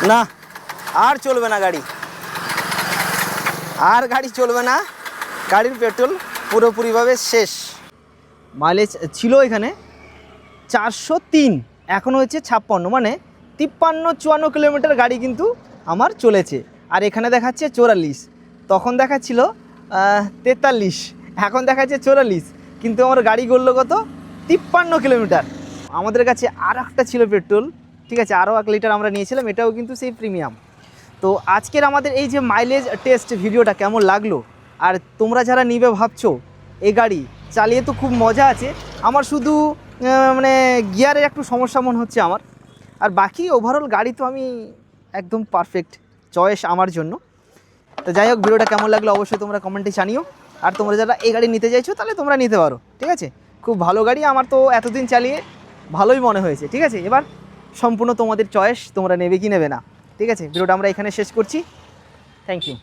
না আর চলবে না গাড়ি, আর গাড়ি চলবে না, গাড়ির পেট্রোল পুরোপুরিভাবে শেষ। মাইলেজ ছিল এখানে 403, এখন হয়েছে 56, মানে 53-54 কিলোমিটার গাড়ি কিন্তু আমার চলেছে। আর এখানে দেখাচ্ছে 44, তখন দেখাচ্ছিল 43, এখন দেখাচ্ছে 44, কিন্তু আমার গাড়ি গড়লো কত 53 কিলোমিটার। আমাদের কাছে আর একটা ছিল পেট্রোল, ঠিক আছে, আরও 1 লিটার আমরা নিয়েছিলাম, এটাও কিন্তু সেই প্রিমিয়াম। তো আজকের আমাদের এই যে মাইলেজ টেস্ট ভিডিওটা কেমন লাগলো, আর তোমরা যারা নিবে ভাবছো, এই গাড়ি চালিয়ে তো খুব মজা আছে, আমার শুধু মানে গিয়ারের একটু সমস্যা মনে হচ্ছে আমার, আর বাকি ওভারঅল গাড়ি তো আমি একদম পারফেক্ট চয়েস আমার জন্য। তো যাই হোক, ভিডিওটা কেমন লাগলো অবশ্যই তোমরা কমেন্টে জানিও, আর তোমরা যারা এই গাড়ি নিতে চাইছো তাহলে তোমরা নিতে পারো, ঠিক আছে। খুব ভালো গাড়ি, আমার তো এতদিন চালিয়ে ভালোই মনে হয়েছে, ঠিক আছে। এবার সম্পূর্ণ তোমাদের চয়েস, তোমরা নেবে কি নেবে না, ঠিক আছে। ভিডিওটা আমরা এখানে শেষ করছি, থ্যাংক ইউ।